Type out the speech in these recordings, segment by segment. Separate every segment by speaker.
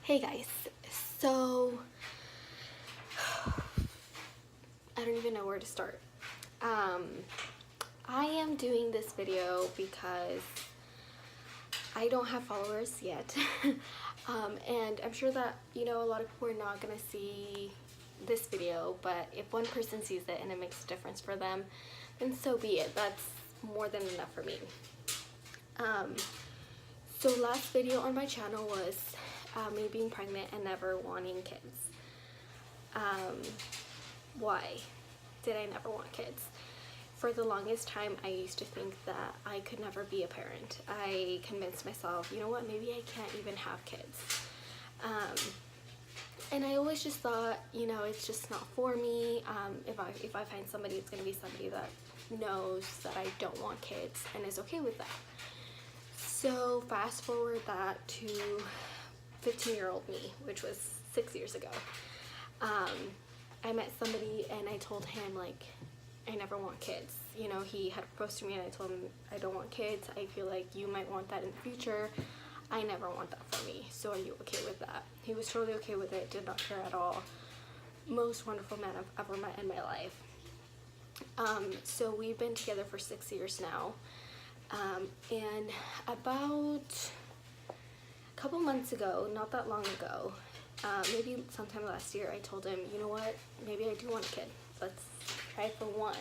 Speaker 1: Hey guys, so I don't even know where to start. Um, I am doing this video because I don't have followers yet. And I'm sure that, a lot of people are not gonna see this video, but if one person sees it and it makes a difference for them, then so be it. That's more than enough for me. So last video on my channel was me being pregnant and never wanting kids. Why did I never want kids? For the longest time, I used to think that I could never be a parent. I convinced myself, you know what, maybe I can't even have kids. And I always just thought, it's just not for me. If I find somebody, it's gonna be somebody that knows that I don't want kids and is okay with that. So fast forward that to 15-year-old me, which was 6 years ago. I met somebody and I told him, like, I never want kids. He had proposed to me and I told him I don't want kids. I feel like you might want that in the future. I never want that for me. So are you okay with that? He was totally okay with it, did not care at all. Most wonderful man I've ever met in my life. So we've been together for 6 years now. And about a couple months ago, not that long ago, maybe sometime last year, I told him, you know what, maybe I do want a kid. Let's try for one.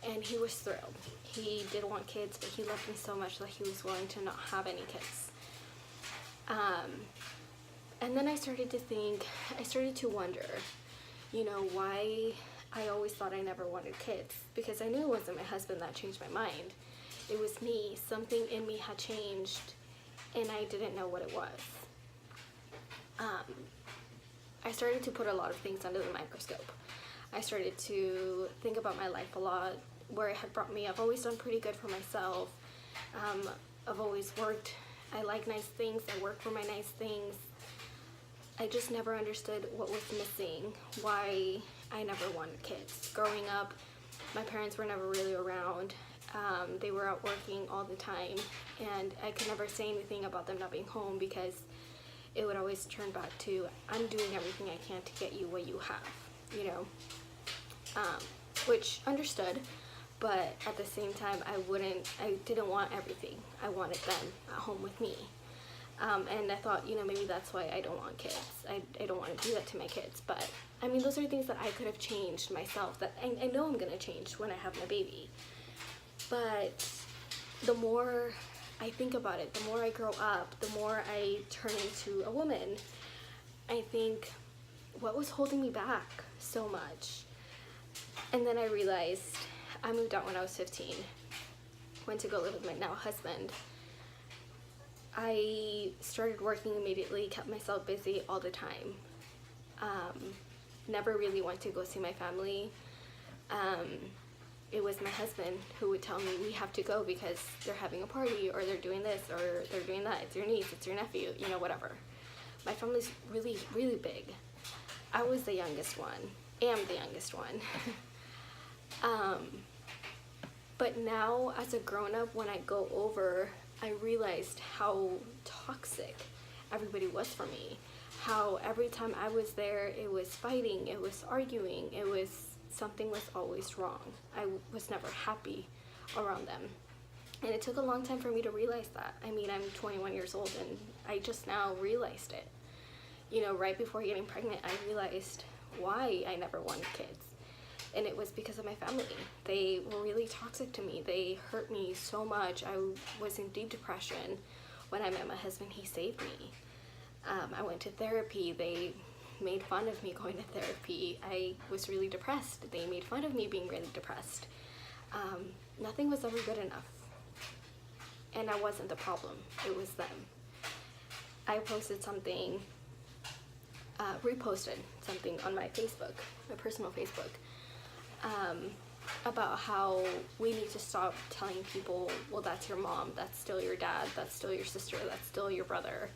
Speaker 1: And he was thrilled. He did want kids, but he loved me so much that he was willing to not have any kids. And then I started to wonder, why I always thought I never wanted kids. Because I knew it wasn't my husband that changed my mind. It was me. Something in me had changed, and I didn't know what it was. I started to put a lot of things under the microscope. I started to think about my life a lot, where it had brought me. I've always done pretty good for myself. I've always worked. I like nice things. I work for my nice things. I just never understood what was missing, why I never wanted kids. Growing up, my parents were never really around. They were out working all the time, and I could never say anything about them not being home because it would always turn back to, I'm doing everything I can to get you what you have, which understood, but at the same time, I didn't want everything. I wanted them at home with me. And I thought, maybe that's why I don't want kids. I don't want to do that to my kids, but I mean, those are things that I could have changed myself, that I know I'm gonna change when I have my baby. But the more I think about it, the more I grow up, the more I turn into a woman, I think, what was holding me back so much? And then I realized I moved out when I was 15, went to go live with my now husband. I started working immediately, kept myself busy all the time. Never really went to go see my family. It was my husband who would tell me, we have to go because they're having a party, or they're doing this, or they're doing that. It's your niece, it's your nephew, whatever. My family's really, really big. I was the youngest one, am the youngest one. But now, as a grown-up, when I go over, I realized how toxic everybody was for me. How every time I was there, it was fighting, it was arguing, something was always wrong. I was never happy around them. And it took a long time for me to realize that. I mean, I'm 21 years old and I just now realized it. Right before getting pregnant, I realized why I never wanted kids. And it was because of my family. They were really toxic to me. They hurt me so much. I was in deep depression. When I met my husband, he saved me. I went to therapy. They made fun of me going to therapy. I was really depressed. They made fun of me being really depressed. Nothing was ever good enough. And I wasn't the problem. It was them. I posted something, reposted something on my Facebook, my personal Facebook, about how we need to stop telling people, well, that's your mom, that's still your dad, that's still your sister, that's still your brother.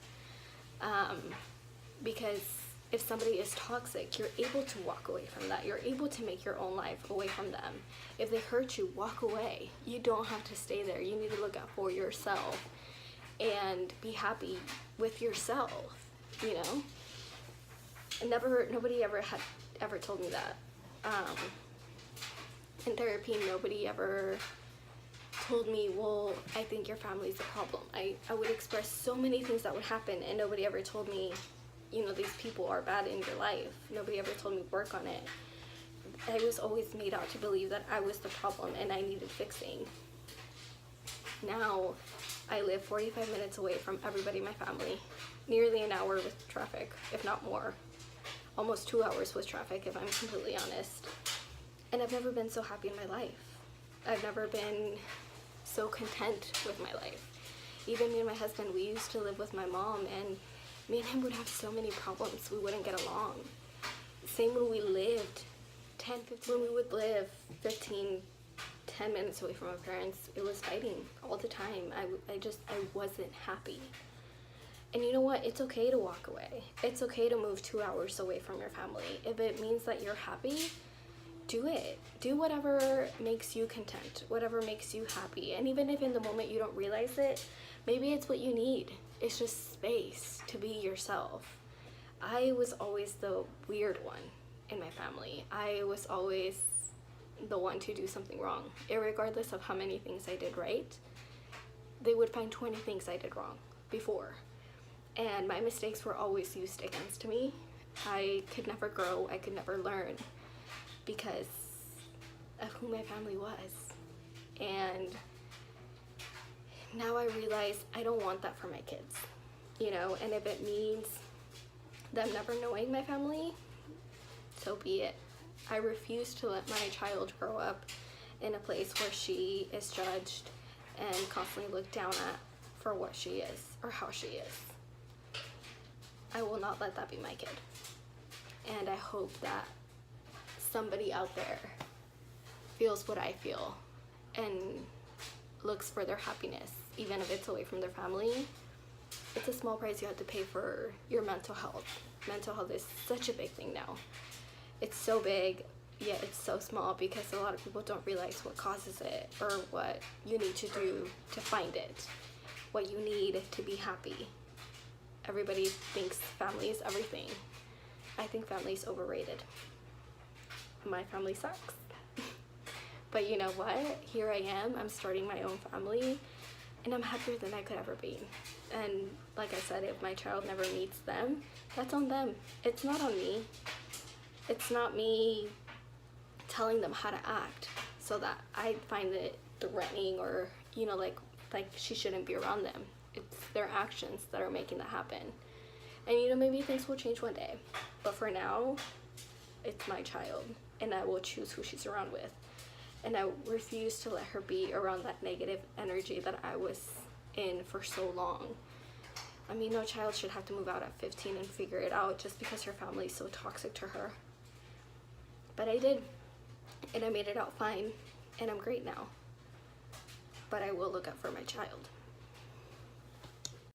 Speaker 1: Because if somebody is toxic, you're able to walk away from that. You're able to make your own life away from them. If they hurt you, walk away. You don't have to stay there. You need to look out for yourself and be happy with yourself. you know? And nobody ever told me that. In therapy, nobody ever told me, well, I think your family's the problem. I would express so many things that would happen, and nobody ever told me, you know, these people are bad in your life. Nobody ever told me work on it. I was always made out to believe that I was the problem and I needed fixing. Now, I live 45 minutes away from everybody in my family, nearly an hour with traffic, if not more. Almost 2 hours with traffic, if I'm completely honest. And I've never been so happy in my life. I've never been so content with my life. Even me and my husband, we used to live with my mom, and me and him would have so many problems. We wouldn't get along. Same when we lived 10 minutes away from our parents, it was fighting all the time. I wasn't happy. And you know what? It's okay to walk away. It's okay to move 2 hours away from your family. If it means that you're happy, do it. Do whatever makes you content, whatever makes you happy. And even if in the moment you don't realize it, maybe it's what you need. It's just space to be yourself. I was always the weird one in my family. I was always the one to do something wrong. Irregardless of how many things I did right, they would find 20 things I did wrong before. And my mistakes were always used against me. I could never grow, I could never learn because of who my family was. And now I realize I don't want that for my kids, you know, and if it means them never knowing my family, so be it. I refuse to let my child grow up in a place where she is judged and constantly looked down at for what she is or how she is. I will not let that be my kid. And I hope that somebody out there feels what I feel and looks for their happiness, even if it's away from their family. It's a small price you have to pay for your mental health. Mental health is such a big thing now. It's so big, yet it's so small because a lot of people don't realize what causes it or what you need to do to find it, what you need to be happy. Everybody thinks family is everything. I think family is overrated. My family sucks. But you know what? Here I am. I'm starting my own family, and I'm happier than I could ever be. And like I said, if my child never meets them, that's on them. It's not on me. It's not me telling them how to act so that I find it threatening or, you know, like she shouldn't be around them. It's their actions that are making that happen. And you know, maybe things will change one day. But for now, it's my child, and I will choose who she's around with. And I refuse to let her be around that negative energy that I was in for so long. I mean, no child should have to move out at 15 and figure it out just because her family is so toxic to her. But I did, and I made it out fine, and I'm great now. But I will look out for my child.